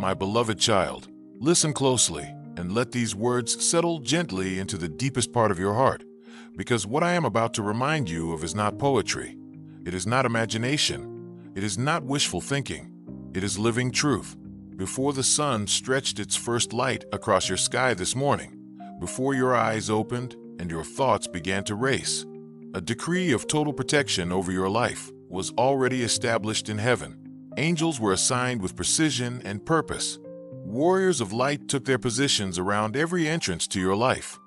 My beloved child, listen closely and let these words settle gently into the deepest part of your heart, because what I am about to remind you of is not poetry. It is not imagination. It is not wishful thinking. It is living truth. Before the sun stretched its first light across your sky this morning, before your eyes opened and your thoughts began to race, a decree of total protection over your life was already established in heaven. Angels were assigned with precision and purpose. Warriors of light took their positions around every entrance to your life,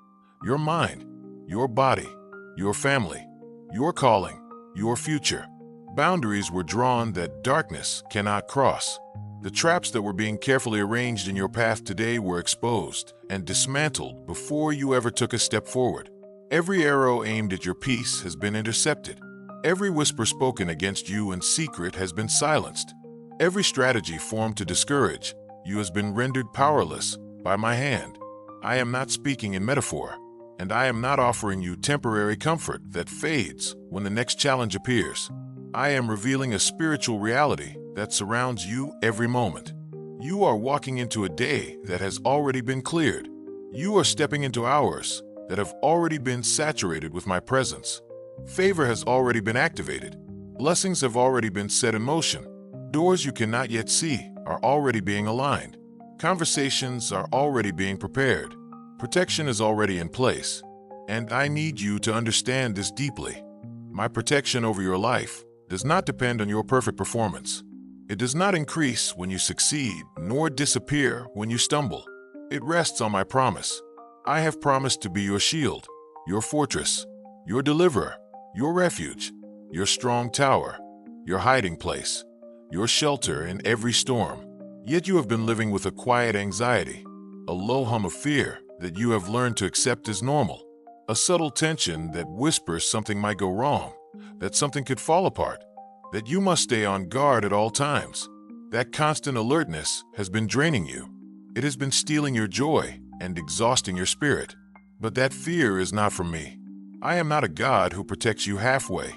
your mind, your body, your family, your calling, your future. Boundaries were drawn that darkness cannot cross. The traps that were being carefully arranged in your path today were exposed and dismantled before you ever took a step forward. Every arrow aimed at your peace has been intercepted. Every whisper spoken against you in secret has been silenced. Every strategy formed to discourage you has been rendered powerless by my hand. I am not speaking in metaphor, and I am not offering you temporary comfort that fades when the next challenge appears. I am revealing a spiritual reality that surrounds you every moment. You are walking into a day that has already been cleared. You are stepping into hours that have already been saturated with my presence. Favor has already been activated. Blessings have already been set in motion. Doors you cannot yet see are already being aligned. Conversations are already being prepared. Protection is already in place. And I need you to understand this deeply. My protection over your life does not depend on your perfect performance. It does not increase when you succeed, nor disappear when you stumble. It rests on my promise. I have promised to be your shield, your fortress, your deliverer, your refuge, your strong tower, your hiding place, your shelter in every storm. Yet you have been living with a quiet anxiety, a low hum of fear that you have learned to accept as normal, a subtle tension that whispers something might go wrong, that something could fall apart, that you must stay on guard at all times. That constant alertness has been draining you. It has been stealing your joy and exhausting your spirit. But that fear is not from me. I am not a God who protects you halfway.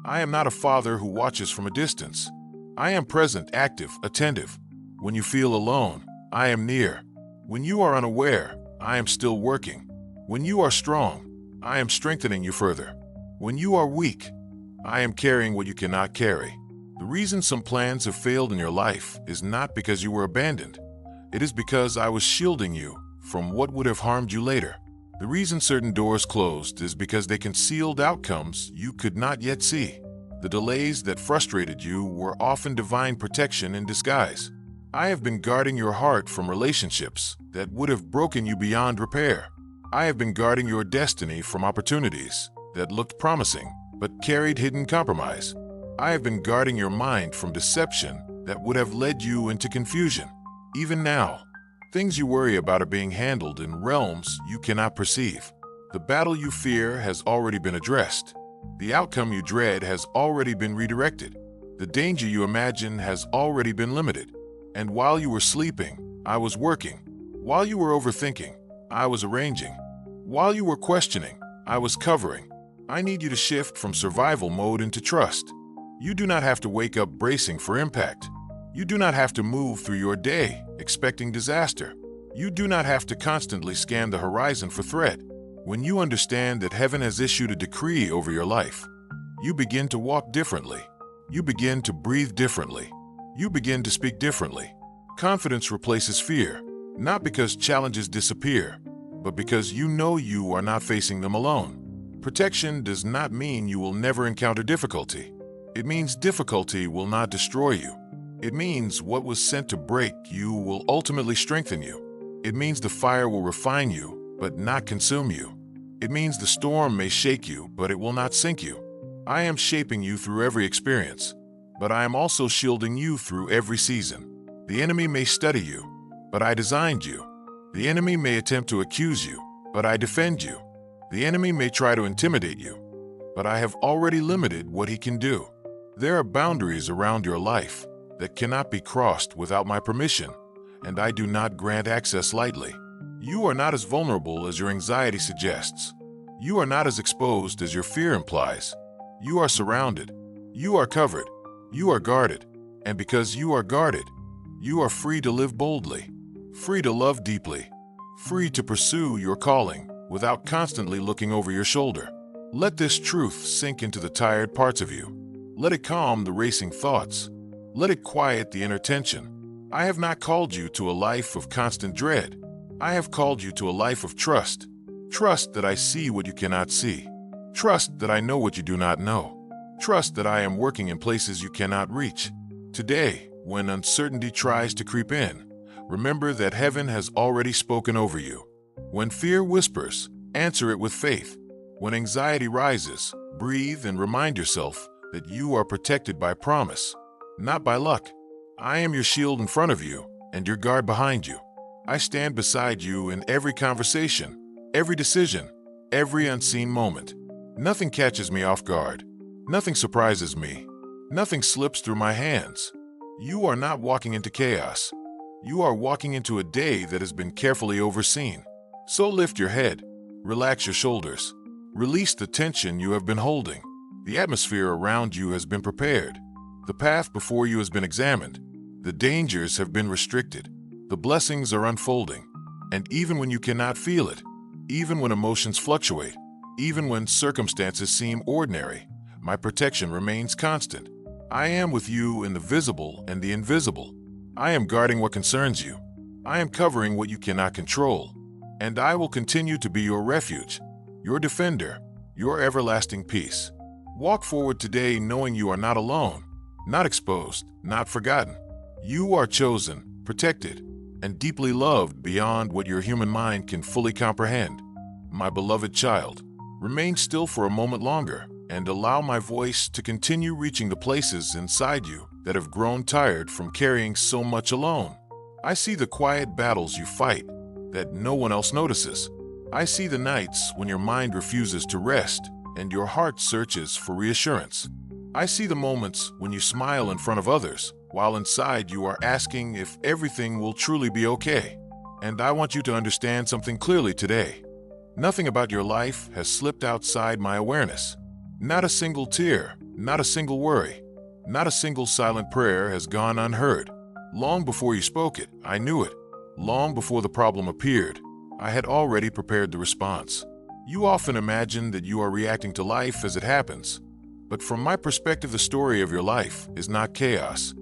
I am not a father who watches from a distance. I am present, active, attentive. When you feel alone, I am near. When you are unaware, I am still working. When you are strong, I am strengthening you further. When you are weak, I am carrying what you cannot carry. The reason some plans have failed in your life is not because you were abandoned. It is because I was shielding you from what would have harmed you later. The reason certain doors closed is because they concealed outcomes you could not yet see. The delays that frustrated you were often divine protection in disguise. I have been guarding your heart from relationships that would have broken you beyond repair. I have been guarding your destiny from opportunities that looked promising but carried hidden compromise. I have been guarding your mind from deception that would have led you into confusion. Even now, things you worry about are being handled in realms you cannot perceive. The battle you fear has already been addressed. The outcome you dread has already been redirected. The danger you imagine has already been limited. And while you were sleeping, I was working. While you were overthinking, I was arranging. While you were questioning, I was covering. I need you to shift from survival mode into trust. You do not have to wake up bracing for impact. You do not have to move through your day expecting disaster. You do not have to constantly scan the horizon for threat. When you understand that heaven has issued a decree over your life, you begin to walk differently. You begin to breathe differently. You begin to speak differently. Confidence replaces fear, not because challenges disappear, but because you know you are not facing them alone. Protection does not mean you will never encounter difficulty. It means difficulty will not destroy you. It means what was sent to break you will ultimately strengthen you. It means the fire will refine you, but not consume you. It means the storm may shake you, but it will not sink you. I am shaping you through every experience, but I am also shielding you through every season. The enemy may study you, but I designed you. The enemy may attempt to accuse you, but I defend you. The enemy may try to intimidate you, but I have already limited what he can do. There are boundaries around your life that cannot be crossed without my permission, and I do not grant access lightly. You are not as vulnerable as your anxiety suggests. You are not as exposed as your fear implies. You are surrounded. You are covered. You are guarded. And because you are guarded, You are free to live boldly, free to love deeply, free to pursue your calling without constantly looking over your shoulder. Let this truth sink into the tired parts of you. Let it calm the racing thoughts. Let it quiet the inner tension. I have not called you to a life of constant dread. I have called you to a life of trust. Trust that I see what you cannot see. Trust that I know what you do not know. Trust that I am working in places you cannot reach. Today, when uncertainty tries to creep in, remember that heaven has already spoken over you. When fear whispers, answer it with faith. When anxiety rises, breathe and remind yourself that you are protected by promise, not by luck. I am your shield in front of you and your guard behind you. I stand beside you in every conversation, every decision, every unseen moment. Nothing catches me off guard. Nothing surprises me. Nothing slips through my hands. You are not walking into chaos. You are walking into a day that has been carefully overseen. So lift your head, relax your shoulders, release the tension you have been holding. The atmosphere around you has been prepared. The path before you has been examined. The dangers have been restricted. The blessings are unfolding. And even when you cannot feel it, even when emotions fluctuate, even when circumstances seem ordinary, my protection remains constant. I am with you in the visible and the invisible. I am guarding what concerns you. I am covering what you cannot control. And I will continue to be your refuge, your defender, your everlasting peace. Walk forward today knowing you are not alone, not exposed, not forgotten. You are chosen, protected, and deeply loved beyond what your human mind can fully comprehend. My beloved child, remain still for a moment longer and allow my voice to continue reaching the places inside you that have grown tired from carrying so much alone. I see the quiet battles you fight that no one else notices. I see the nights when your mind refuses to rest and your heart searches for reassurance. I see the moments when you smile in front of others while inside you are asking if everything will truly be okay. And I want you to understand something clearly today. Nothing about your life has slipped outside my awareness. Not a single tear, not a single worry, not a single silent prayer has gone unheard. Long before you spoke it, I knew it. Long before the problem appeared, I had already prepared the response. You often imagine that you are reacting to life as it happens. But from my perspective, the story of your life is not chaos.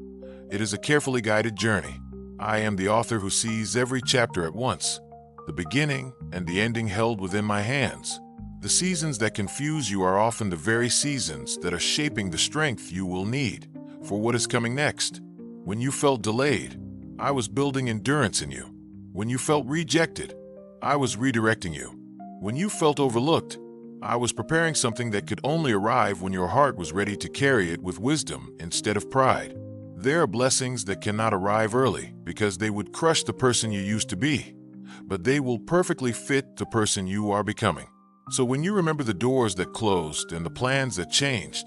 It is a carefully guided journey. I am the author who sees every chapter at once, the beginning and the ending held within my hands. The seasons that confuse you are often the very seasons that are shaping the strength you will need for what is coming next. When you felt delayed, I was building endurance in you. When you felt rejected, I was redirecting you. When you felt overlooked, I was preparing something that could only arrive when your heart was ready to carry it with wisdom instead of pride. There are blessings that cannot arrive early because they would crush the person you used to be, but they will perfectly fit the person you are becoming. So when you remember the doors that closed and the plans that changed,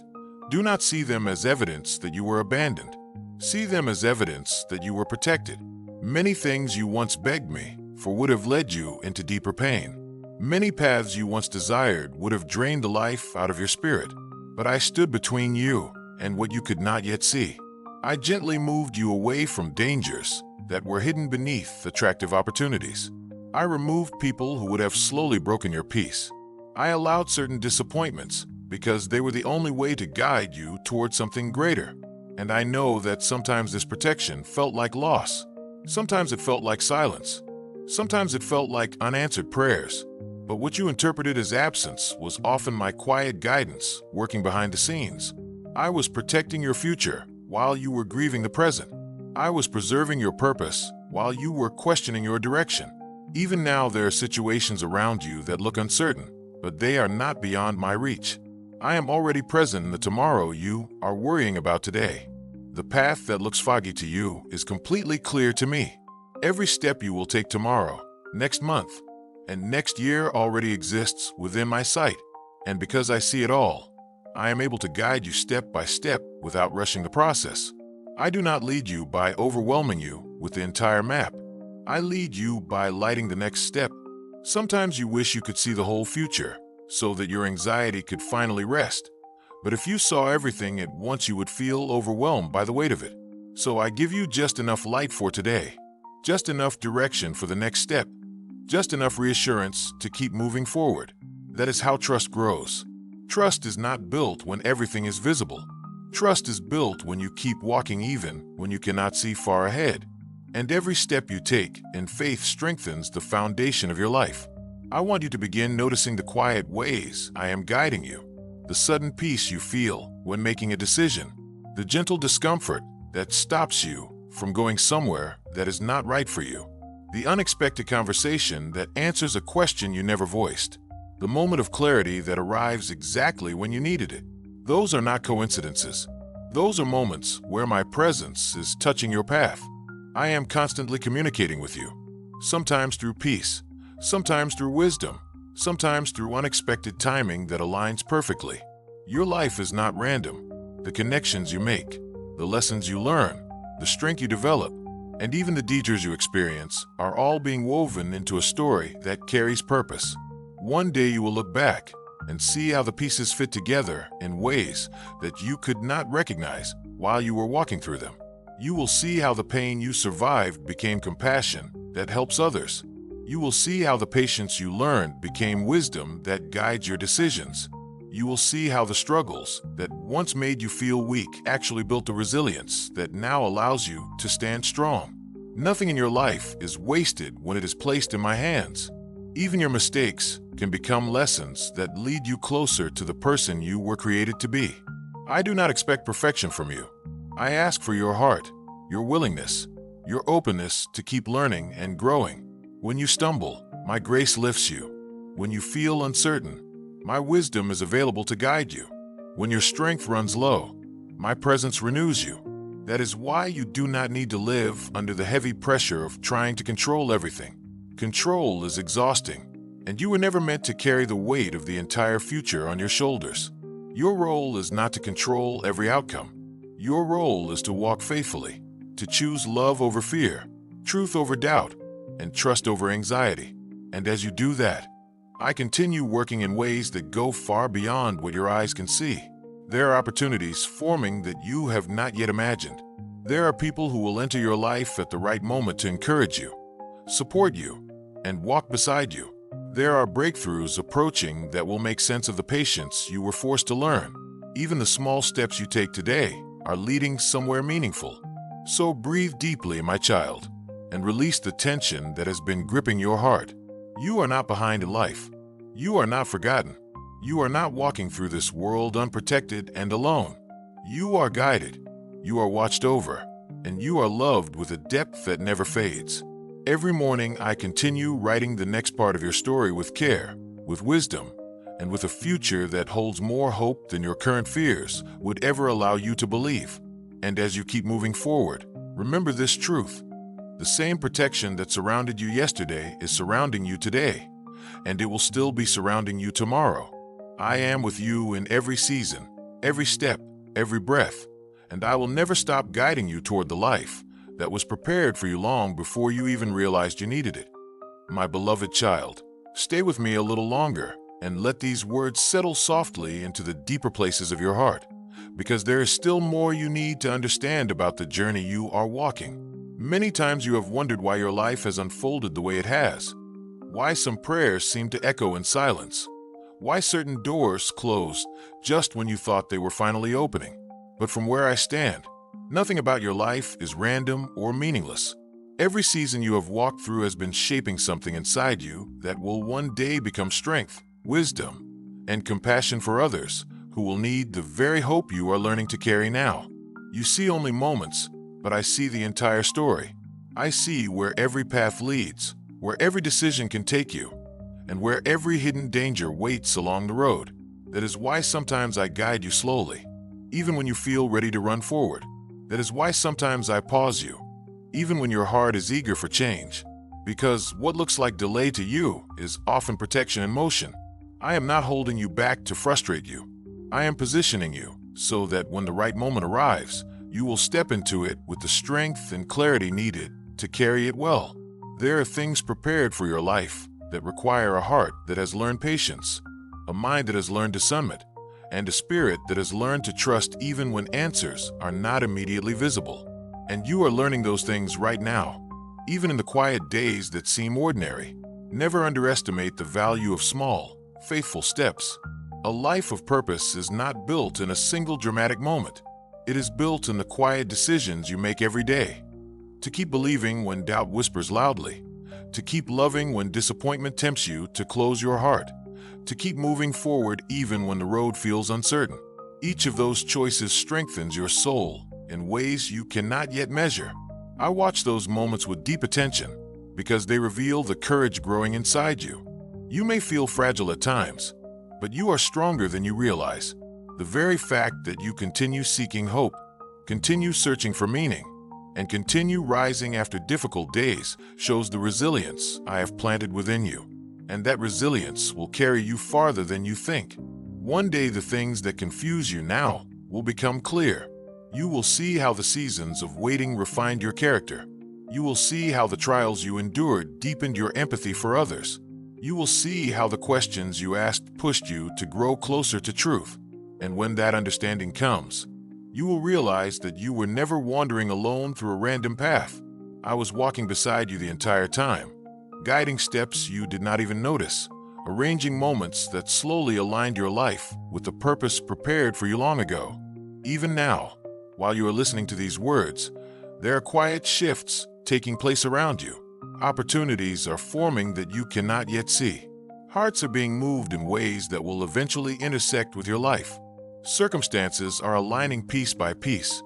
do not see them as evidence that you were abandoned. See them as evidence that you were protected. Many things you once begged me for would have led you into deeper pain. Many paths you once desired would have drained the life out of your spirit. But I stood between you and what you could not yet see. I gently moved you away from dangers that were hidden beneath attractive opportunities. I removed people who would have slowly broken your peace. I allowed certain disappointments because they were the only way to guide you toward something greater. And I know that sometimes this protection felt like loss. Sometimes it felt like silence. Sometimes it felt like unanswered prayers. But what you interpreted as absence was often my quiet guidance working behind the scenes. I was protecting your future while you were grieving the present. I was preserving your purpose while you were questioning your direction. Even now, there are situations around you that look uncertain, but they are not beyond my reach. I am already present in the tomorrow you are worrying about today. The path that looks foggy to you is completely clear to me. Every step you will take tomorrow, next month, and next year already exists within my sight. And because I see it all, I am able to guide you step by step without rushing the process. I do not lead you by overwhelming you with the entire map. I lead you by lighting the next step. Sometimes you wish you could see the whole future so that your anxiety could finally rest. But if you saw everything at once, you would feel overwhelmed by the weight of it. So I give you just enough light for today, just enough direction for the next step, just enough reassurance to keep moving forward. That is how trust grows. Trust is not built when everything is visible. Trust is built when you keep walking even when you cannot see far ahead. And every step you take in faith strengthens the foundation of your life. I want you to begin noticing the quiet ways I am guiding you, the sudden peace you feel when making a decision, the gentle discomfort that stops you from going somewhere that is not right for you, the unexpected conversation that answers a question you never voiced, the moment of clarity that arrives exactly when you needed it. Those are not coincidences. Those are moments where my presence is touching your path. I am constantly communicating with you, sometimes through peace, sometimes through wisdom, sometimes through unexpected timing that aligns perfectly. Your life is not random. The connections you make, the lessons you learn, the strength you develop, and even the detours you experience are all being woven into a story that carries purpose. One day you will look back and see how the pieces fit together in ways that you could not recognize while you were walking through them. You will see how the pain you survived became compassion that helps others. You will see how the patience you learned became wisdom that guides your decisions. You will see how the struggles that once made you feel weak actually built a resilience that now allows you to stand strong. Nothing in your life is wasted when it is placed in my hands. Even your mistakes can become lessons that lead you closer to the person you were created to be. I do not expect perfection from you. I ask for your heart, your willingness, your openness to keep learning and growing. When you stumble, my grace lifts you. When you feel uncertain, my wisdom is available to guide you. When your strength runs low, my presence renews you. That is why you do not need to live under the heavy pressure of trying to control everything. Control is exhausting, and you were never meant to carry the weight of the entire future on your shoulders. Your role is not to control every outcome. Your role is to walk faithfully, to choose love over fear, truth over doubt, and trust over anxiety. And as you do that, I continue working in ways that go far beyond what your eyes can see. There are opportunities forming that you have not yet imagined. There are people who will enter your life at the right moment to encourage you, support you, and walk beside you. There are breakthroughs approaching that will make sense of the patience you were forced to learn. Even the small steps you take today are leading somewhere meaningful. So breathe deeply, my child, and release the tension that has been gripping your heart. You are not behind in life. You are not forgotten. You are not walking through this world unprotected and alone. You are guided. You are watched over, and you are loved with a depth that never fades. Every morning, I continue writing the next part of your story with care, with wisdom, and with a future that holds more hope than your current fears would ever allow you to believe. And as you keep moving forward, remember this truth. The same protection that surrounded you yesterday is surrounding you today, and it will still be surrounding you tomorrow. I am with you in every season, every step, every breath, and I will never stop guiding you toward the life that was prepared for you long before you even realized you needed it. My beloved child, stay with me a little longer and let these words settle softly into the deeper places of your heart, because there is still more you need to understand about the journey you are walking. Many times you have wondered why your life has unfolded the way it has, why some prayers seem to echo in silence, why certain doors closed just when you thought they were finally opening. But from where I stand, nothing about your life is random or meaningless. Every season you have walked through has been shaping something inside you that will one day become strength, wisdom, and compassion for others who will need the very hope you are learning to carry now. You see only moments, but I see the entire story. I see where every path leads, where every decision can take you, and where every hidden danger waits along the road. That is why sometimes I guide you slowly, even when you feel ready to run forward. That is why sometimes I pause you, even when your heart is eager for change. Because what looks like delay to you is often protection in motion. I am not holding you back to frustrate you. I am positioning you so that when the right moment arrives, you will step into it with the strength and clarity needed to carry it well. There are things prepared for your life that require a heart that has learned patience, a mind that has learned discernment, and a spirit that has learned to trust even when answers are not immediately visible. And you are learning those things right now, even in the quiet days that seem ordinary. Never underestimate the value of small, faithful steps. A life of purpose is not built in a single dramatic moment. It is built in the quiet decisions you make every day. To keep believing when doubt whispers loudly. To keep loving when disappointment tempts you to close your heart. To keep moving forward even when the road feels uncertain. Each of those choices strengthens your soul in ways you cannot yet measure. I watch those moments with deep attention because they reveal the courage growing inside you. You may feel fragile at times, but you are stronger than you realize. The very fact that you continue seeking hope, continue searching for meaning, and continue rising after difficult days shows the resilience I have planted within you. And that resilience will carry you farther than you think. One day the things that confuse you now will become clear. You will see how the seasons of waiting refined your character. You will see how the trials you endured deepened your empathy for others. You will see how the questions you asked pushed you to grow closer to truth. And when that understanding comes, you will realize that you were never wandering alone through a random path. I was walking beside you the entire time, guiding steps you did not even notice, arranging moments that slowly aligned your life with the purpose prepared for you long ago. Even now, while you are listening to these words, there are quiet shifts taking place around you. Opportunities are forming that you cannot yet see. Hearts are being moved in ways that will eventually intersect with your life. Circumstances are aligning piece by piece,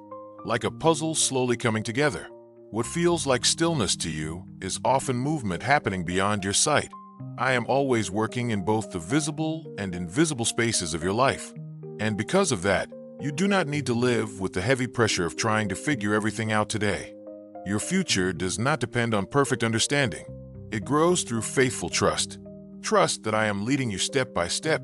like a puzzle slowly coming together. What feels like stillness to you is often movement happening beyond your sight. I am always working in both the visible and invisible spaces of your life. And because of that, you do not need to live with the heavy pressure of trying to figure everything out today. Your future does not depend on perfect understanding. It grows through faithful trust. Trust that I am leading you step by step.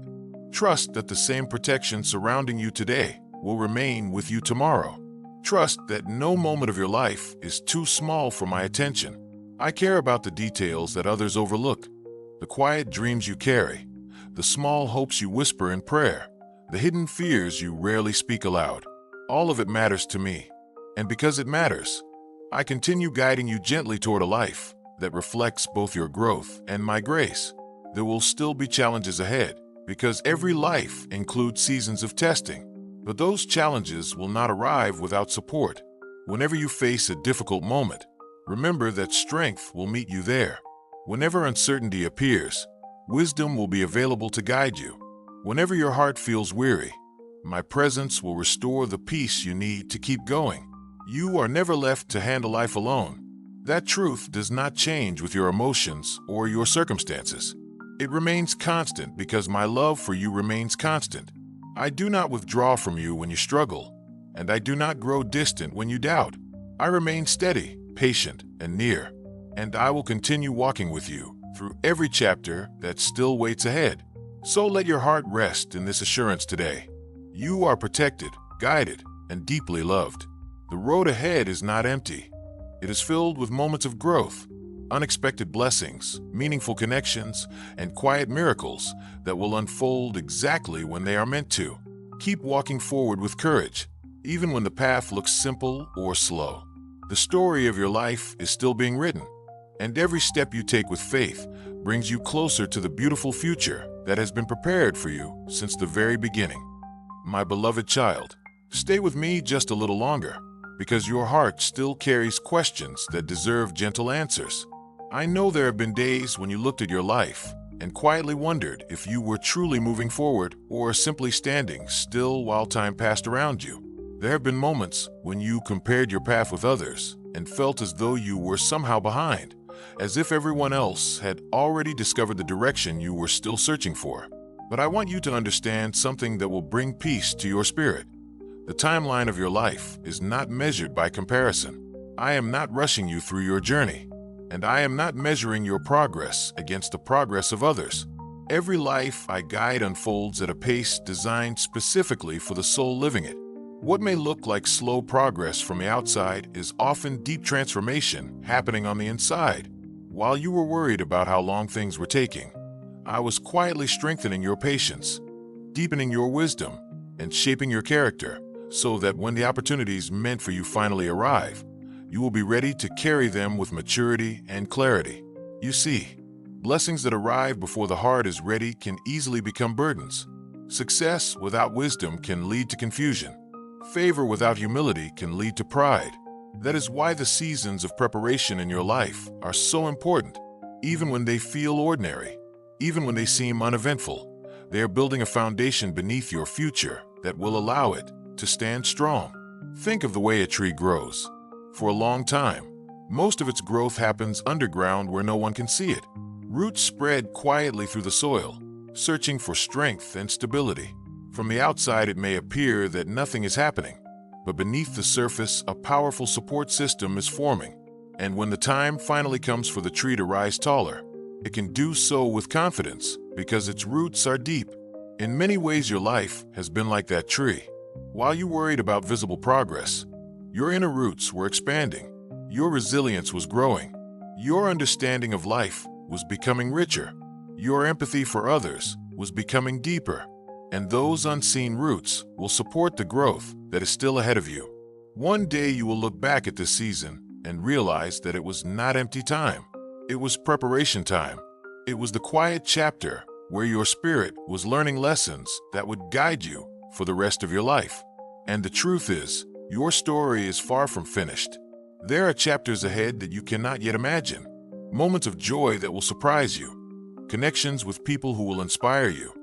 Trust that the same protection surrounding you today will remain with you tomorrow. Trust that no moment of your life is too small for my attention. I care about the details that others overlook, the quiet dreams you carry, the small hopes you whisper in prayer, the hidden fears you rarely speak aloud. All of it matters to me. And because it matters, I continue guiding you gently toward a life that reflects both your growth and my grace. There will still be challenges ahead, because every life includes seasons of testing. But those challenges will not arrive without support. Whenever you face a difficult moment, remember that strength will meet you there. Whenever uncertainty appears, wisdom will be available to guide you. Whenever your heart feels weary, my presence will restore the peace you need to keep going. You are never left to handle life alone. That truth does not change with your emotions or your circumstances. It remains constant because my love for you remains constant. I do not withdraw from you when you struggle, and I do not grow distant when you doubt. I remain steady, patient, and near, and I will continue walking with you through every chapter that still waits ahead. So let your heart rest in this assurance today. You are protected, guided, and deeply loved. The road ahead is not empty. It is filled with moments of growth, unexpected blessings, meaningful connections, and quiet miracles that will unfold exactly when they are meant to. Keep walking forward with courage, even when the path looks simple or slow. The story of your life is still being written, and every step you take with faith brings you closer to the beautiful future that has been prepared for you since the very beginning. My beloved child, stay with me just a little longer, because your heart still carries questions that deserve gentle answers. I know there have been days when you looked at your life and quietly wondered if you were truly moving forward or simply standing still while time passed around you. There have been moments when you compared your path with others and felt as though you were somehow behind, as if everyone else had already discovered the direction you were still searching for. But I want you to understand something that will bring peace to your spirit. The timeline of your life is not measured by comparison. I am not rushing you through your journey, and I am not measuring your progress against the progress of others. Every life I guide unfolds at a pace designed specifically for the soul living it. What may look like slow progress from the outside is often deep transformation happening on the inside. While you were worried about how long things were taking, I was quietly strengthening your patience, deepening your wisdom, and shaping your character, so that when the opportunities meant for you finally arrive, You will be ready to carry them with maturity and clarity. You see, blessings that arrive before the heart is ready can easily become burdens. Success without wisdom can lead to confusion. Favor without humility can lead to pride. That is why the seasons of preparation in your life are so important. Even when they feel ordinary, even when they seem uneventful, they are building a foundation beneath your future that will allow it to stand strong. Think of the way a tree grows. For a long time, most of its growth happens underground where no one can see it. Roots spread quietly through the soil, searching for strength and stability. From the outside, it may appear that nothing is happening, but beneath the surface, a powerful support system is forming. And when the time finally comes for the tree to rise taller, it can do so with confidence because its roots are deep. In many ways, your life has been like that tree. While you worried about visible progress, your inner roots were expanding. Your resilience was growing. Your understanding of life was becoming richer. Your empathy for others was becoming deeper. And those unseen roots will support the growth that is still ahead of you. One day you will look back at this season and realize that it was not empty time. It was preparation time. It was the quiet chapter where your spirit was learning lessons that would guide you for the rest of your life. And the truth is, your story is far from finished. There are chapters ahead that you cannot yet imagine. Moments of joy that will surprise you. Connections with people who will inspire you.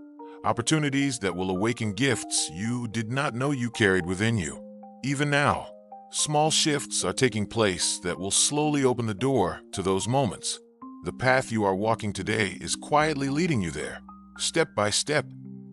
Opportunities that will awaken gifts you did not know you carried within you. Even now, small shifts are taking place that will slowly open the door to those moments. The path you are walking today is quietly leading you there, step by step.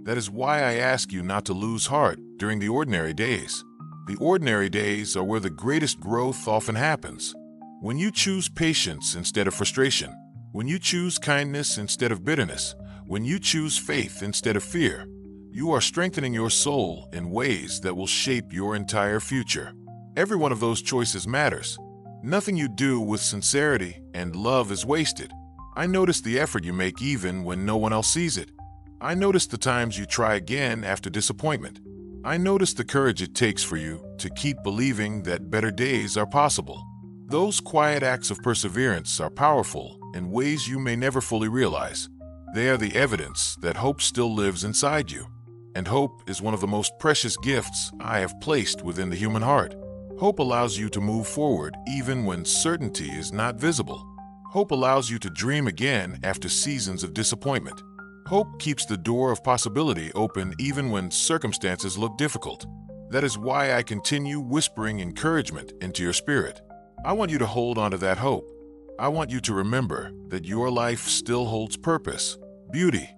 That is why I ask you not to lose heart during the ordinary days. The ordinary days are where the greatest growth often happens. When you choose patience instead of frustration, when you choose kindness instead of bitterness, when you choose faith instead of fear, you are strengthening your soul in ways that will shape your entire future. Every one of those choices matters. Nothing you do with sincerity and love is wasted. I notice the effort you make even when no one else sees it. I notice the times you try again after disappointment. I notice the courage it takes for you to keep believing that better days are possible. Those quiet acts of perseverance are powerful in ways you may never fully realize. They are the evidence that hope still lives inside you. And hope is one of the most precious gifts I have placed within the human heart. Hope allows you to move forward even when certainty is not visible. Hope allows you to dream again after seasons of disappointment. Hope keeps the door of possibility open even when circumstances look difficult. That is why I continue whispering encouragement into your spirit. I want you to hold on to that hope. I want you to remember that your life still holds purpose, beauty,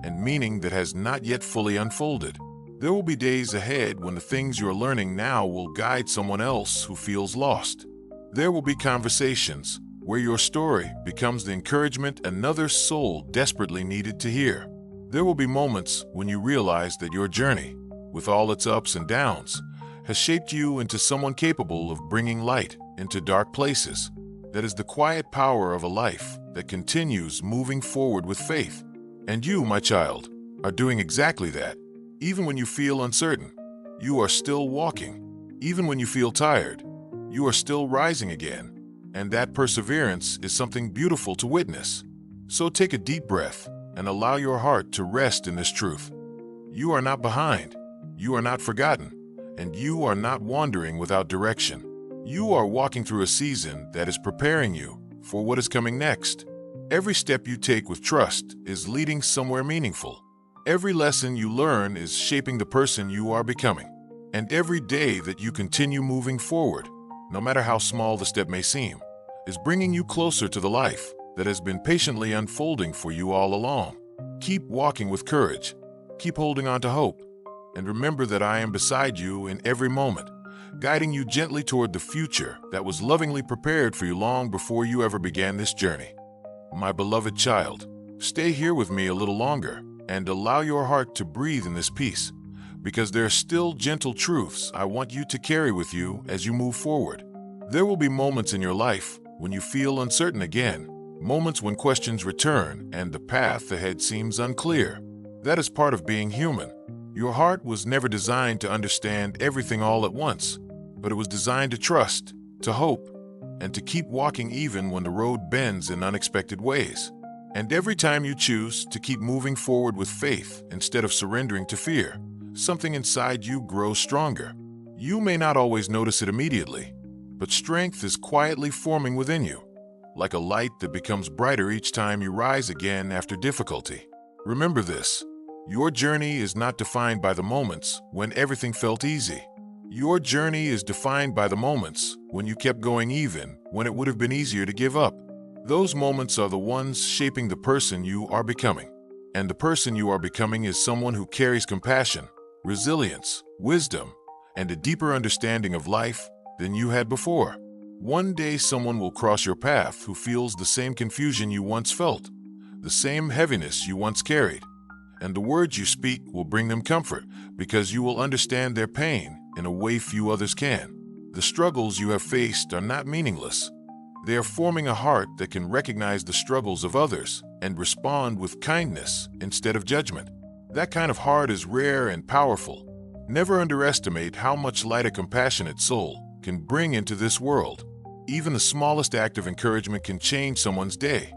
and meaning that has not yet fully unfolded. There will be days ahead when the things you're learning now will guide someone else who feels lost. There will be conversations where your story becomes the encouragement another soul desperately needed to hear. There will be moments when you realize that your journey, with all its ups and downs, has shaped you into someone capable of bringing light into dark places. That is the quiet power of a life that continues moving forward with faith. And you, my child, are doing exactly that. Even when you feel uncertain, you are still walking. Even when you feel tired, you are still rising again. And that perseverance is something beautiful to witness. So take a deep breath and allow your heart to rest in this truth. You are not behind, you are not forgotten, and you are not wandering without direction. You are walking through a season that is preparing you for what is coming next. Every step you take with trust is leading somewhere meaningful. Every lesson you learn is shaping the person you are becoming. And every day that you continue moving forward, no matter how small the step may seem, is bringing you closer to the life that has been patiently unfolding for you all along. Keep walking with courage. Keep holding on to hope. And remember that I am beside you in every moment, guiding you gently toward the future that was lovingly prepared for you long before you ever began this journey. My beloved child, stay here with me a little longer and allow your heart to breathe in this peace, because there are still gentle truths I want you to carry with you as you move forward. There will be moments in your life when you feel uncertain again, moments when questions return and the path ahead seems unclear. That is part of being human. Your heart was never designed to understand everything all at once, but it was designed to trust, to hope, and to keep walking even when the road bends in unexpected ways. And every time you choose to keep moving forward with faith instead of surrendering to fear, something inside you grows stronger. You may not always notice it immediately, but strength is quietly forming within you, like a light that becomes brighter each time you rise again after difficulty. Remember this: your journey is not defined by the moments when everything felt easy. Your journey is defined by the moments when you kept going even when it would have been easier to give up. Those moments are the ones shaping the person you are becoming. And the person you are becoming is someone who carries compassion, resilience, wisdom, and a deeper understanding of life than you had before. One day someone will cross your path who feels the same confusion you once felt, the same heaviness you once carried. And the words you speak will bring them comfort because you will understand their pain in a way few others can. The struggles you have faced are not meaningless. They are forming a heart that can recognize the struggles of others and respond with kindness instead of judgment. That kind of heart is rare and powerful. Never underestimate how much light a compassionate soul can bring into this world. Even the smallest act of encouragement can change someone's day,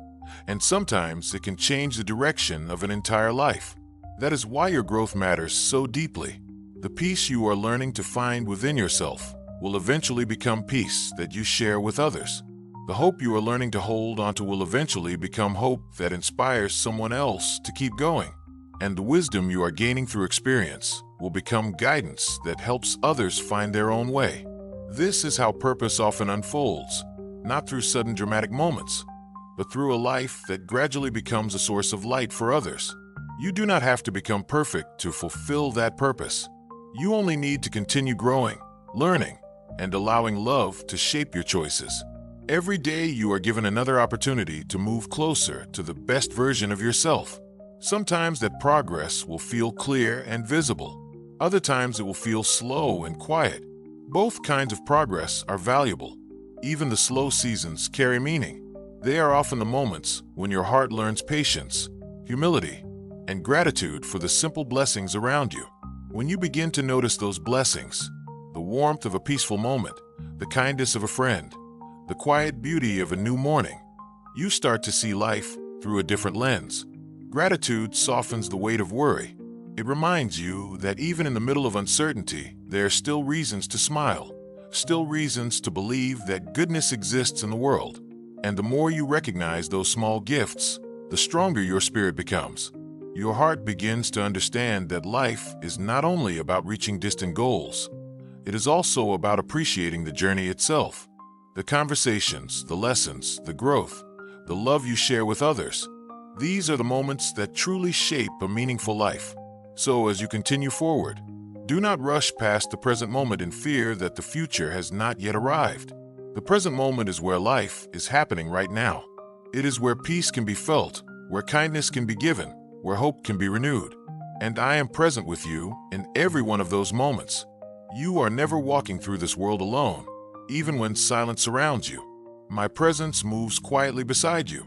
and sometimes it can change the direction of an entire life. That is why your growth matters so deeply. The peace you are learning to find within yourself will eventually become peace that you share with others. The hope you are learning to hold onto will eventually become hope that inspires someone else to keep going. And the wisdom you are gaining through experience will become guidance that helps others find their own way. This is how purpose often unfolds, not through sudden dramatic moments, but through a life that gradually becomes a source of light for others. You do not have to become perfect to fulfill that purpose. You only need to continue growing, learning, and allowing love to shape your choices. Every day you are given another opportunity to move closer to the best version of yourself. Sometimes that progress will feel clear and visible. Other times it will feel slow and quiet. Both kinds of progress are valuable. Even the slow seasons carry meaning. They are often the moments when your heart learns patience, humility, and gratitude for the simple blessings around you. When you begin to notice those blessings, the warmth of a peaceful moment, the kindness of a friend, the quiet beauty of a new morning, you start to see life through a different lens. Gratitude softens the weight of worry. It reminds you that even in the middle of uncertainty, there are still reasons to smile, still reasons to believe that goodness exists in the world. And the more you recognize those small gifts, the stronger your spirit becomes. Your heart begins to understand that life is not only about reaching distant goals, it is also about appreciating the journey itself. The conversations, the lessons, the growth, the love you share with others. These are the moments that truly shape a meaningful life. So as you continue forward, do not rush past the present moment in fear that the future has not yet arrived. The present moment is where life is happening right now. It is where peace can be felt, where kindness can be given, where hope can be renewed. And I am present with you in every one of those moments. You are never walking through this world alone, even when silence surrounds you. My presence moves quietly beside you,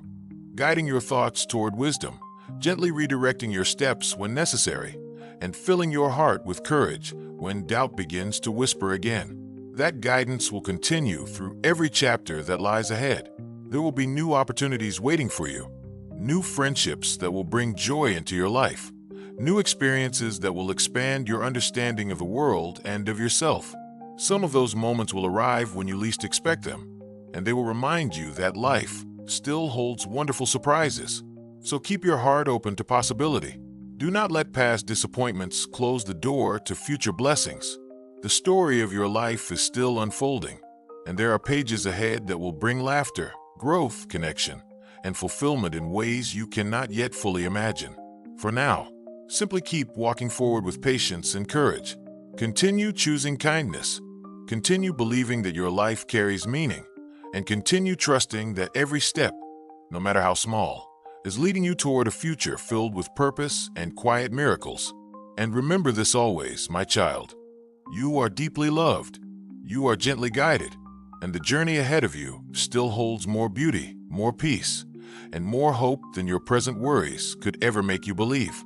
guiding your thoughts toward wisdom, gently redirecting your steps when necessary, and filling your heart with courage when doubt begins to whisper again. That guidance will continue through every chapter that lies ahead. There will be new opportunities waiting for you, new friendships that will bring joy into your life, new experiences that will expand your understanding of the world and of yourself. Some of those moments will arrive when you least expect them, and they will remind you that life still holds wonderful surprises. So keep your heart open to possibility. Do not let past disappointments close the door to future blessings. The story of your life is still unfolding, and there are pages ahead that will bring laughter, growth, connection, and fulfillment in ways you cannot yet fully imagine. For now, simply keep walking forward with patience and courage. Continue choosing kindness. Continue believing that your life carries meaning, and continue trusting that every step, no matter how small, is leading you toward a future filled with purpose and quiet miracles. And remember this always, my child. You are deeply loved, you are gently guided, and the journey ahead of you still holds more beauty, more peace, and more hope than your present worries could ever make you believe.